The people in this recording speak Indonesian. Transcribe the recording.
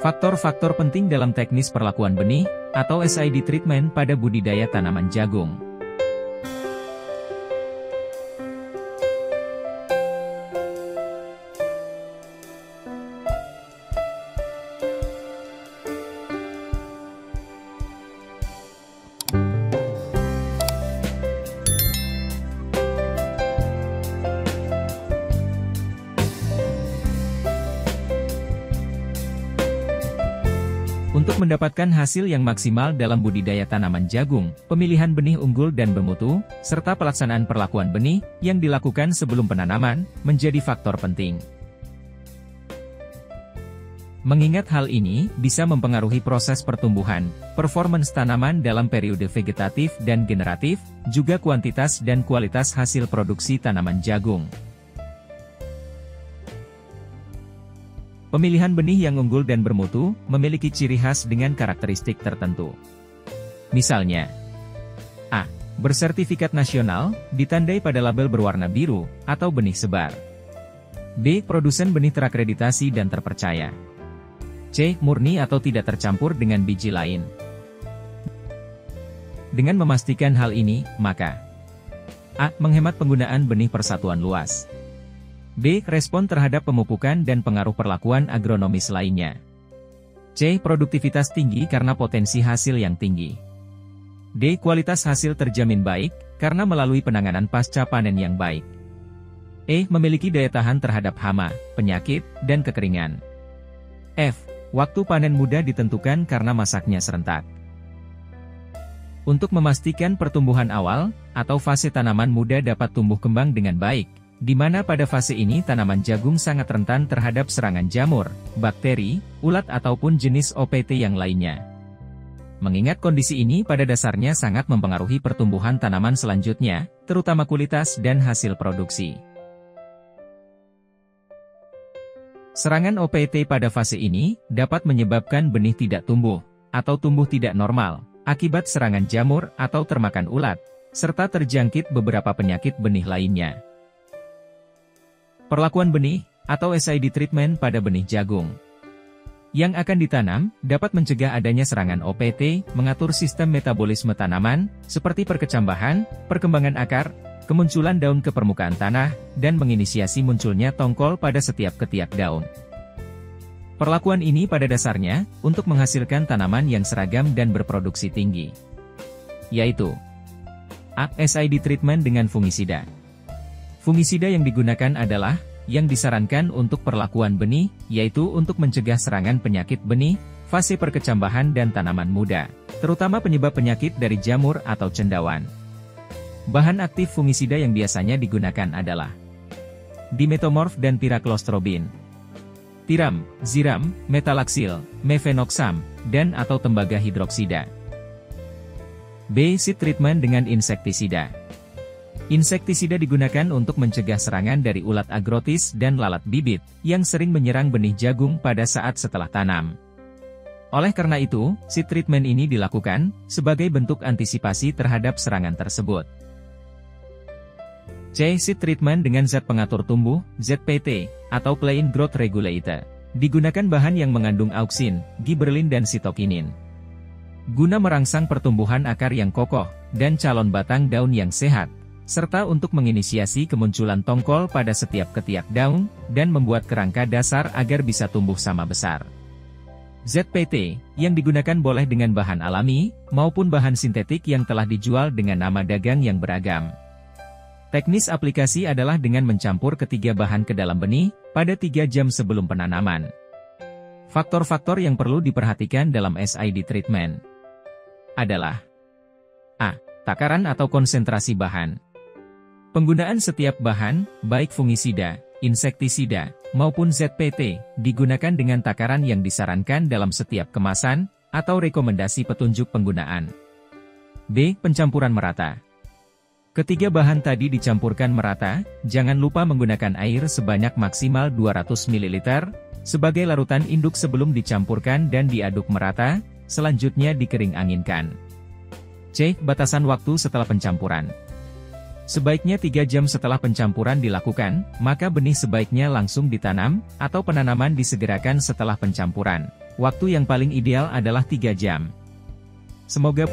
Faktor-faktor penting dalam teknis perlakuan benih, atau SID treatment pada budidaya tanaman jagung. Untuk mendapatkan hasil yang maksimal dalam budidaya tanaman jagung, pemilihan benih unggul dan bermutu, serta pelaksanaan perlakuan benih yang dilakukan sebelum penanaman, menjadi faktor penting. Mengingat hal ini bisa mempengaruhi proses pertumbuhan, performance tanaman dalam periode vegetatif dan generatif, juga kuantitas dan kualitas hasil produksi tanaman jagung. Pemilihan benih yang unggul dan bermutu memiliki ciri khas dengan karakteristik tertentu. Misalnya, A. Bersertifikat nasional, ditandai pada label berwarna biru, atau benih sebar. B. Produsen benih terakreditasi dan terpercaya. C. Murni atau tidak tercampur dengan biji lain. Dengan memastikan hal ini, maka A. Menghemat penggunaan benih persatuan luas. B. Respon terhadap pemupukan dan pengaruh perlakuan agronomis lainnya. C. Produktivitas tinggi karena potensi hasil yang tinggi. D. Kualitas hasil terjamin baik, karena melalui penanganan pasca panen yang baik. E. Memiliki daya tahan terhadap hama, penyakit, dan kekeringan. F. Waktu panen mudah ditentukan karena masaknya serentak. Untuk memastikan pertumbuhan awal, atau fase tanaman muda dapat tumbuh kembang dengan baik, di mana pada fase ini tanaman jagung sangat rentan terhadap serangan jamur, bakteri, ulat ataupun jenis OPT yang lainnya. Mengingat kondisi ini pada dasarnya sangat mempengaruhi pertumbuhan tanaman selanjutnya, terutama kualitas dan hasil produksi. Serangan OPT pada fase ini dapat menyebabkan benih tidak tumbuh, atau tumbuh tidak normal, akibat serangan jamur atau termakan ulat, serta terjangkit beberapa penyakit benih lainnya. Perlakuan benih, atau SID treatment pada benih jagung yang akan ditanam, dapat mencegah adanya serangan OPT, mengatur sistem metabolisme tanaman, seperti perkecambahan, perkembangan akar, kemunculan daun ke permukaan tanah, dan menginisiasi munculnya tongkol pada setiap ketiak daun. Perlakuan ini pada dasarnya, untuk menghasilkan tanaman yang seragam dan berproduksi tinggi. Yaitu A. SID treatment dengan fungisida. Fungisida yang digunakan adalah, yang disarankan untuk perlakuan benih, yaitu untuk mencegah serangan penyakit benih, fase perkecambahan dan tanaman muda, terutama penyebab penyakit dari jamur atau cendawan. Bahan aktif fungisida yang biasanya digunakan adalah dimetomorf dan piraklostrobiin, tiram, ziram, metalaksil, mefenoxam, dan atau tembaga hidroksida. B. Seed treatment dengan insektisida. Insektisida digunakan untuk mencegah serangan dari ulat agrotis dan lalat bibit, yang sering menyerang benih jagung pada saat setelah tanam. Oleh karena itu, seed treatment ini dilakukan, sebagai bentuk antisipasi terhadap serangan tersebut. C. Seed treatment dengan zat pengatur tumbuh, ZPT, atau Plant Growth Regulator. Digunakan bahan yang mengandung auksin, giberelin dan sitokinin. Guna merangsang pertumbuhan akar yang kokoh, dan calon batang daun yang sehat, serta untuk menginisiasi kemunculan tongkol pada setiap ketiak daun, dan membuat kerangka dasar agar bisa tumbuh sama besar. ZPT, yang digunakan boleh dengan bahan alami, maupun bahan sintetik yang telah dijual dengan nama dagang yang beragam. Teknis aplikasi adalah dengan mencampur ketiga bahan ke dalam benih, pada 3 jam sebelum penanaman. Faktor-faktor yang perlu diperhatikan dalam SID treatment adalah A. Takaran atau konsentrasi bahan. Penggunaan setiap bahan, baik fungisida, insektisida, maupun ZPT, digunakan dengan takaran yang disarankan dalam setiap kemasan, atau rekomendasi petunjuk penggunaan. B. Pencampuran merata. Ketiga bahan tadi dicampurkan merata, jangan lupa menggunakan air sebanyak maksimal 200 ml, sebagai larutan induk sebelum dicampurkan dan diaduk merata, selanjutnya dikering anginkan. C. Batasan waktu setelah pencampuran. Sebaiknya 3 jam setelah pencampuran dilakukan, maka benih sebaiknya langsung ditanam, atau penanaman disegerakan setelah pencampuran. Waktu yang paling ideal adalah 3 jam. Semoga